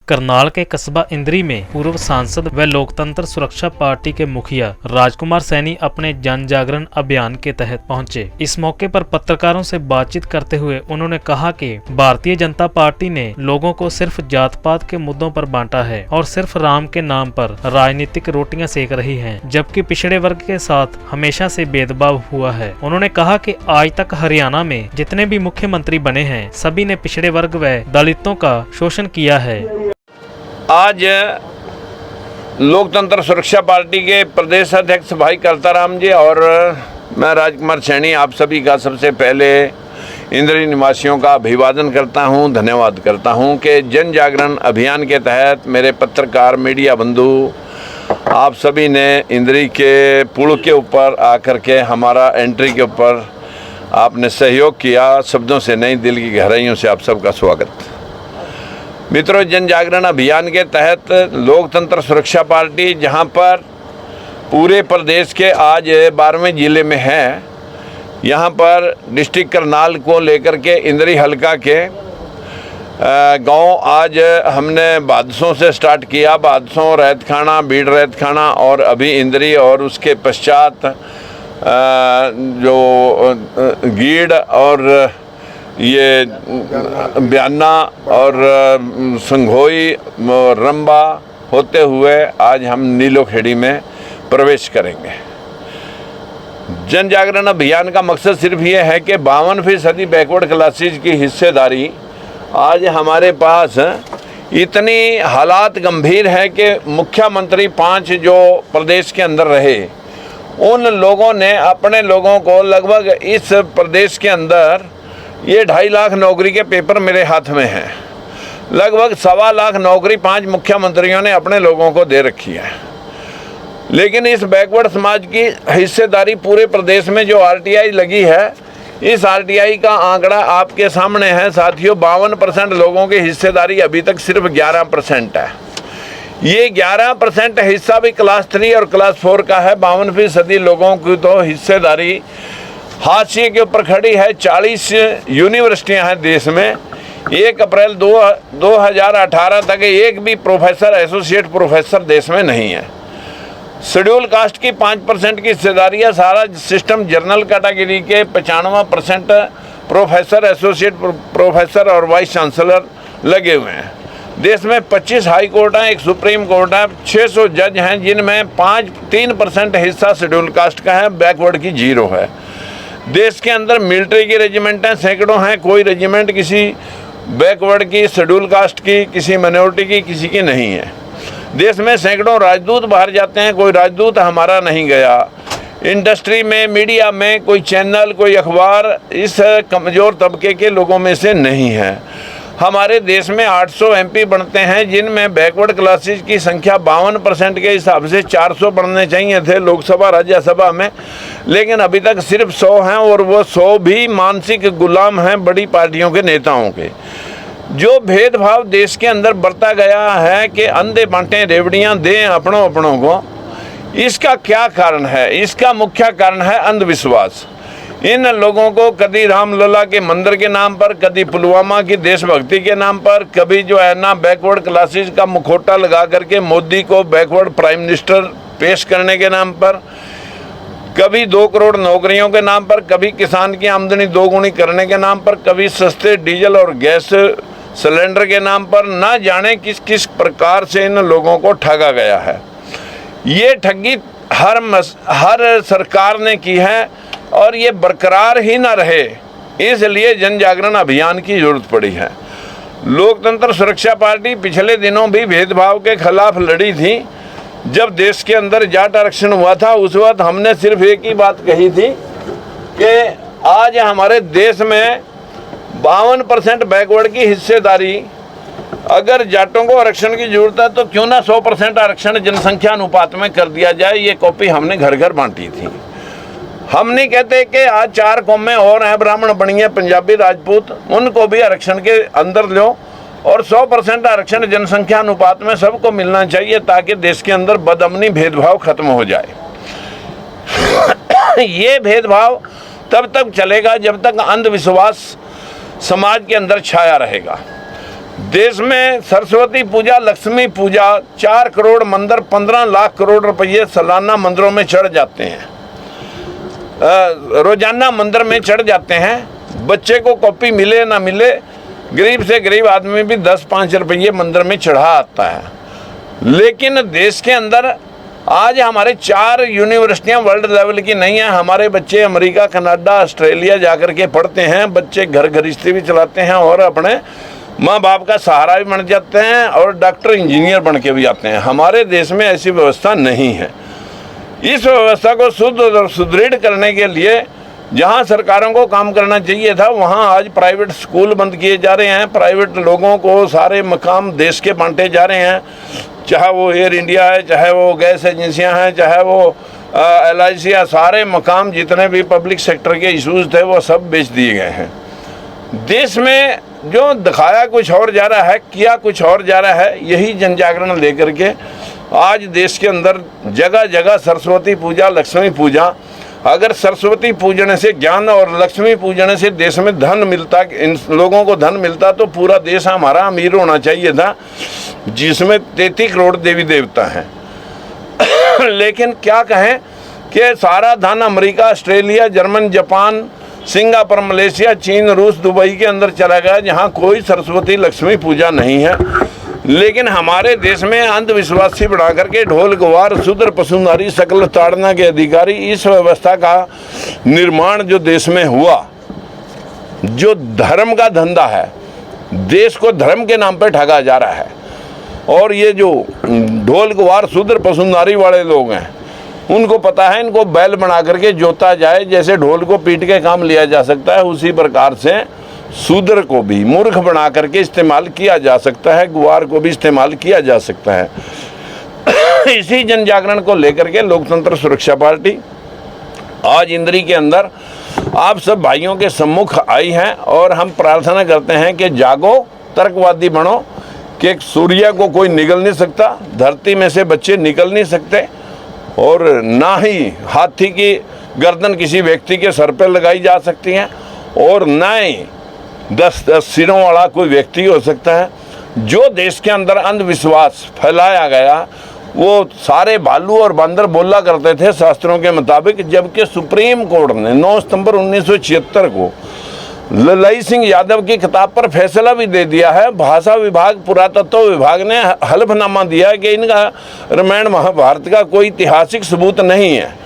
करनाल के कस्बा इंद्री में पूर्व सांसद व लोकतंत्र सुरक्षा पार्टी के मुखिया राजकुमार सैनी अपने जन जागरण अभियान के तहत पहुंचे। इस मौके पर पत्रकारों से बातचीत करते हुए उन्होंने कहा कि भारतीय जनता पार्टी ने लोगों को सिर्फ जात पात के मुद्दों पर बांटा है और सिर्फ राम के नाम पर राजनीतिक रोटियां सेक रही है, जबकि पिछड़े वर्ग के साथ हमेशा से भेदभाव हुआ है। उन्होंने कहा कि आज तक हरियाणा में जितने भी मुख्यमंत्री बने हैं सभी ने पिछड़े वर्ग व दलितों का शोषण किया है। आज लोकतंत्र सुरक्षा पार्टी के प्रदेश अध्यक्ष भाई करताराम जी और मैं राजकुमार सैनी आप सभी का सबसे पहले इंद्री निवासियों का अभिवादन करता हूं, धन्यवाद करता हूं कि जन जागरण अभियान के तहत मेरे पत्रकार मीडिया बंधु आप सभी ने इंद्री के पुल के ऊपर आकर के हमारा एंट्री के ऊपर आपने सहयोग किया। शब्दों से नहीं, दिल की गहराइयों से आप सबका स्वागत। मित्रों, जन जागरण अभियान के तहत लोकतंत्र सुरक्षा पार्टी जहां पर पूरे प्रदेश के आज 12वें जिले में है, यहां पर डिस्ट्रिक्ट करनाल को लेकर के इंद्री हलका के गांव आज हमने बादसों से स्टार्ट किया। बादसों, रैतखाना, बीड़ रैतखाना और अभी इंद्री और उसके पश्चात जो गीड़ और ये ब्याना और संघोई रंबा होते हुए आज हम नीलोखेड़ी में प्रवेश करेंगे। जन जागरण अभियान का मकसद सिर्फ ये है कि 52% बैकवर्ड क्लासेज की हिस्सेदारी आज हमारे पास इतनी हालात गंभीर है कि मुख्यमंत्री 5 जो प्रदेश के अंदर रहे, उन लोगों ने अपने लोगों को लगभग इस प्रदेश के अंदर ये 2.5 लाख नौकरी के पेपर मेरे हाथ में हैं। लगभग 1.25 लाख नौकरी 5 मुख्यमंत्रियों ने अपने लोगों को दे रखी है। लेकिन इस बैकवर्ड समाज की हिस्सेदारी पूरे प्रदेश में जो आरटीआई लगी है, इस आरटीआई का आंकड़ा आपके सामने है साथियों। 52% लोगों की हिस्सेदारी अभी तक सिर्फ 11% है। ये 11% हिस्सा भी क्लास 3 और क्लास 4 का है। 52% लोगों की तो हिस्सेदारी हाशिए के ऊपर खड़ी है। 40 यूनिवर्सिटियां हैं देश में। 1 अप्रैल 2018 तक एक भी प्रोफेसर, एसोसिएट प्रोफेसर देश में नहीं है। शेड्यूल कास्ट की 5% की हिस्सेदारी है। सारा सिस्टम जनरल कैटेगरी के 95% प्रोफेसर, एसोसिएट प्रोफेसर और वाइस चांसलर लगे हुए हैं। देश में 25 हाई कोर्ट हैं, एक सुप्रीम कोर्ट है, 600 जज हैं, जिनमें 3% हिस्सा शेड्यूल कास्ट का है, बैकवर्ड की 0 है। देश के अंदर मिलिट्री की रेजिमेंटें सैकड़ों हैं, कोई रेजिमेंट किसी बैकवर्ड की, शेड्यूल कास्ट की, किसी माइनॉरिटी की, किसी की नहीं है। देश में सैकड़ों राजदूत बाहर जाते हैं, कोई राजदूत हमारा नहीं गया। इंडस्ट्री में, मीडिया में कोई चैनल, कोई अखबार इस कमज़ोर तबके के लोगों में से नहीं है। हमारे देश में 800 एमपी बनते हैं, जिनमें बैकवर्ड क्लासेज की संख्या 52% के हिसाब से 400 बनने चाहिए थे लोकसभा राज्यसभा में, लेकिन अभी तक सिर्फ 100 हैं और वो 100 भी मानसिक गुलाम हैं बड़ी पार्टियों के नेताओं के। जो भेदभाव देश के अंदर बरता गया है कि अंधे बांटें रेवड़ियाँ दें अपनों को, इसका क्या कारण है? इसका मुख्य कारण है अंधविश्वास। इन लोगों को कभी रामलला के मंदिर के नाम पर, कभी पुलवामा की देशभक्ति के नाम पर, कभी जो है ना बैकवर्ड क्लासेज का मुखौटा लगा करके मोदी को बैकवर्ड प्राइम मिनिस्टर पेश करने के नाम पर, कभी 2 करोड़ नौकरियों के नाम पर, कभी किसान की आमदनी 2 गुनी करने के नाम पर, कभी सस्ते डीजल और गैस सिलेंडर के नाम पर, ना जाने किस किस प्रकार से इन लोगों को ठगा गया है। ये ठगी हर सरकार ने की है और ये बरकरार ही ना रहे, इसलिए जन जागरण अभियान की जरूरत पड़ी है। लोकतंत्र सुरक्षा पार्टी पिछले दिनों भी भेदभाव के खिलाफ लड़ी थी। जब देश के अंदर जाट आरक्षण हुआ था, उस वक्त हमने सिर्फ एक ही बात कही थी कि आज हमारे देश में 52% बैकवर्ड की हिस्सेदारी, अगर जाटों को आरक्षण की जरूरत है तो क्यों ना 100% आरक्षण जनसंख्या अनुपात में कर दिया जाए। ये कॉपी हमने घर घर बांटी थी। हम नहीं कहते कि आज 4 कौमें और हैं, ब्राह्मण, बनिए, पंजाबी, राजपूत, उनको भी आरक्षण के अंदर लो और 100% आरक्षण जनसंख्या अनुपात में सबको मिलना चाहिए, ताकि देश के अंदर बदअमनी, भेदभाव खत्म हो जाए। ये भेदभाव तब तक चलेगा जब तक अंधविश्वास समाज के अंदर छाया रहेगा। देश में सरस्वती पूजा, लक्ष्मी पूजा, 4 करोड़ मंदिर, 15 लाख करोड़ रुपये सालाना मंदिरों में चढ़ जाते हैं, रोजाना मंदिर में चढ़ जाते हैं। बच्चे को कॉपी मिले ना मिले, गरीब से गरीब आदमी भी 10-5 रुपये मंदिर में चढ़ा आता है। लेकिन देश के अंदर आज हमारे 4 यूनिवर्सिटियां वर्ल्ड लेवल की नहीं है। हमारे बच्चे अमेरिका, कनाडा, ऑस्ट्रेलिया जाकर के पढ़ते हैं। बच्चे घर गृहस्थी भी चलाते हैं और अपने माँ बाप का सहारा भी बन जाते हैं और डॉक्टर, इंजीनियर बन के भी आते हैं। हमारे देश में ऐसी व्यवस्था नहीं है। इस व्यवस्था को शुद्ध और सुदृढ़ करने के लिए जहाँ सरकारों को काम करना चाहिए था, वहाँ आज प्राइवेट स्कूल बंद किए जा रहे हैं। प्राइवेट लोगों को सारे मकाम देश के बांटे जा रहे हैं, चाहे वो एयर इंडिया है, चाहे वो गैस एजेंसियां हैं, चाहे वो LIC या सारे मकाम जितने भी पब्लिक सेक्टर के इशूज़ थे वो सब बेच दिए गए हैं। देश में जो दिखाया कुछ और जा रहा है, किया कुछ और जा रहा है। यही जन जागरण लेकर के आज देश के अंदर जगह जगह सरस्वती पूजा, लक्ष्मी पूजा, अगर सरस्वती पूजने से ज्ञान और लक्ष्मी पूजने से देश में धन मिलता, इन लोगों को धन मिलता, तो पूरा देश हमारा अमीर होना चाहिए था, जिसमें 33 करोड़ देवी देवता हैं। लेकिन क्या कहें कि सारा धन America, Australia, German, Japan, Singapore, Malaysia, चीन, रूस, दुबई के अंदर चला गया, जहाँ कोई सरस्वती लक्ष्मी पूजा नहीं है। लेकिन हमारे देश में अंधविश्वासी बना करके ढोल गवार, शूद्र, पशुनारी, सकल ताड़ना के अधिकारी, इस व्यवस्था का निर्माण जो देश में हुआ, जो धर्म का धंधा है, देश को धर्म के नाम पे ठगा जा रहा है। और ये जो ढोल गवार, शूद्र, पशुनारी वाले लोग हैं, उनको पता है इनको बैल बना करके जोता जाए, जैसे ढोल को पीट के काम लिया जा सकता है, उसी प्रकार से शूद्र को भी मूर्ख बना करके इस्तेमाल किया जा सकता है, गुवार को भी इस्तेमाल किया जा सकता है। इसी जन जागरण को लेकर के लोकतंत्र सुरक्षा पार्टी आज इंद्री के अंदर आप सब भाइयों के सम्मुख आई है और हम प्रार्थना करते हैं कि जागो, तर्कवादी बनो, कि सूर्य को कोई निगल नहीं सकता, धरती में से बच्चे निकल नहीं सकते, और ना ही हाथी की गर्दन किसी व्यक्ति के सर पर लगाई जा सकती है, और ना ही 10 सिरों वाला कोई व्यक्ति हो सकता है। जो देश के अंदर अंधविश्वास फैलाया गया, वो सारे भालू और बंदर बोला करते थे शास्त्रों के मुताबिक, जबकि सुप्रीम कोर्ट ने 9 सितंबर 1976 को ललई सिंह यादव की किताब पर फैसला भी दे दिया है। भाषा विभाग, पुरातत्व विभाग ने हलफनामा दिया कि इनका रामायण महाभारत का कोई ऐतिहासिक सबूत नहीं है।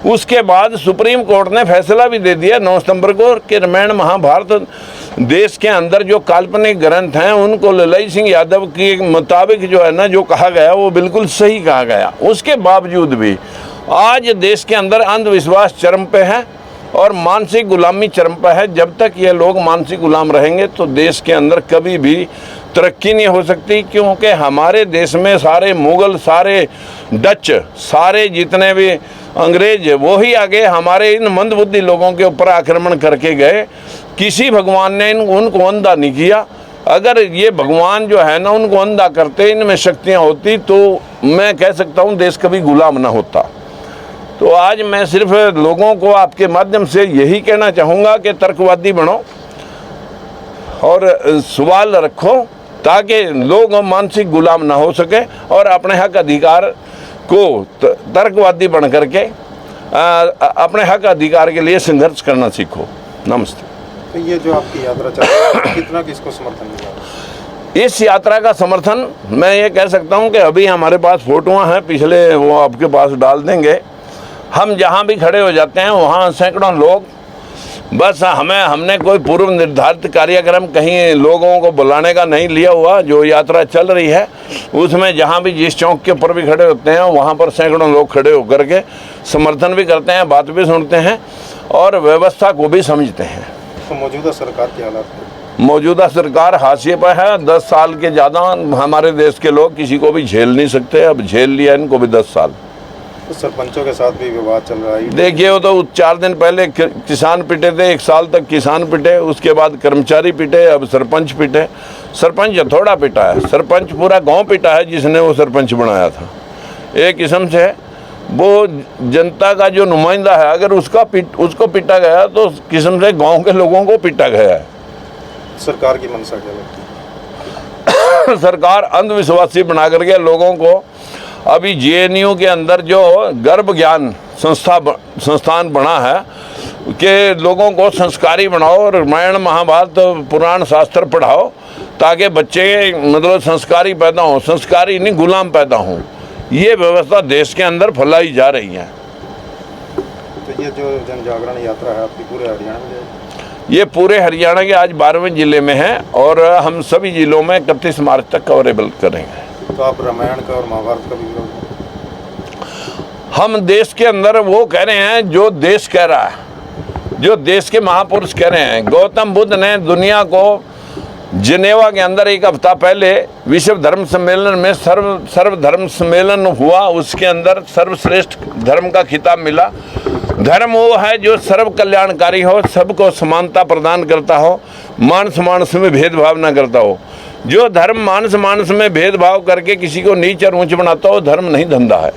उसके बाद सुप्रीम कोर्ट ने फैसला भी दे दिया 9 सितंबर को कि रामायण महाभारत देश के अंदर जो काल्पनिक ग्रंथ हैं, उनको ललई सिंह यादव के मुताबिक जो है ना, जो कहा गया वो बिल्कुल सही कहा गया। उसके बावजूद भी आज देश के अंदर अंधविश्वास चरम पे है और मानसिक गुलामी चरम पर है। जब तक ये लोग मानसिक गुलाम रहेंगे तो देश के अंदर कभी भी तरक्की नहीं हो सकती, क्योंकि हमारे देश में सारे मुगल, सारे डच, सारे जितने भी अंग्रेज, वो ही आगे हमारे इन मंदबुद्धि लोगों के ऊपर आक्रमण करके गए। किसी भगवान ने उनको अंधा नहीं किया। अगर ये भगवान जो है ना उनको अंधा करते, इनमें शक्तियाँ होती, तो मैं कह सकता हूँ देश कभी गुलाम ना होता। तो आज मैं सिर्फ लोगों को आपके माध्यम से यही कहना चाहूँगा कि तर्कवादी बनो और सवाल रखो, ताकि लोग मानसिक गुलाम ना हो सके और अपने हक अधिकार को तर्कवादी बन करके अपने हक अधिकार के लिए संघर्ष करना सीखो। नमस्ते। तो ये जो आपकी यात्रा चल रही है, कितना किसको समर्थन मिला? इस यात्रा का समर्थन मैं ये कह सकता हूँ कि अभी हमारे पास फोटोआँ हैं, पिछले वो आपके पास डाल देंगे। हम जहाँ भी खड़े हो जाते हैं वहाँ सैकड़ों लोग, बस हमने कोई पूर्व निर्धारित कार्यक्रम कहीं लोगों को बुलाने का नहीं लिया हुआ। जो यात्रा चल रही है उसमें जहाँ भी जिस चौक के ऊपर भी खड़े होते हैं वहाँ पर सैकड़ों लोग खड़े होकर के समर्थन भी करते हैं, बात भी सुनते हैं और व्यवस्था को भी समझते हैं। तो मौजूदा सरकार के हालात है? मौजूदा सरकार हाशिए पर है। 10 साल के ज़्यादा हमारे देश के लोग किसी को भी झेल नहीं सकते। अब झेल लिया इनको भी 10 साल। तो सरपंचों के साथ भी विवाद चल रहा है। देखिए, वो तो 4 दिन पहले किसान पिटे थे, 1 साल तक किसान पिटे, उसके बाद कर्मचारी पिटे, अब सरपंच पिटे। सरपंच थोड़ा पिटा है, सरपंच पूरा गांव पिटा है जिसने वो सरपंच बनाया था। एक किस्म से वो जनता का जो नुमाइंदा है, अगर उसको पिटा गया तो किस्म से गांव के लोगों को पिटा गया है। सरकार की मंशा क्या लगती है? सरकार अंधविश्वासी बना करके लोगों को अभी जेएनयू के अंदर जो गर्भ ज्ञान संस्थान बना है कि लोगों को संस्कारी बनाओ, रामायण महाभारत पुराण शास्त्र पढ़ाओ ताकि बच्चे मतलब संस्कारी पैदा हों, संस्कारी नहीं गुलाम पैदा हों। ये व्यवस्था देश के अंदर फैलाई जा रही है। तो ये जो जन जागरण यात्रा है आपकी पूरे हरियाणा में जाएगी? ये पूरे हरियाणा के आज 12वें जिले में है और हम सभी जिलों में 31 मार्च तक कवरेबल करेंगे। तो आप रामायण का और महाभारत का भी विरोध? हम देश के अंदर वो कह रहे हैं जो देश कह रहा है, जो देश के महापुरुष कह रहे हैं। गौतम बुद्ध ने दुनिया को जिनेवा के अंदर एक हफ्ता पहले विश्व धर्म सम्मेलन में सर्व धर्म सम्मेलन हुआ, उसके अंदर सर्वश्रेष्ठ धर्म का खिताब मिला। धर्म वो है जो सर्व कल्याणकारी हो, सबको समानता प्रदान करता हो, मानस मानस में भेदभाव ना करता हो। जो धर्म मानस मानस में भेदभाव करके किसी को नीच और ऊंच बनाता हो, धर्म नहीं धंधा है।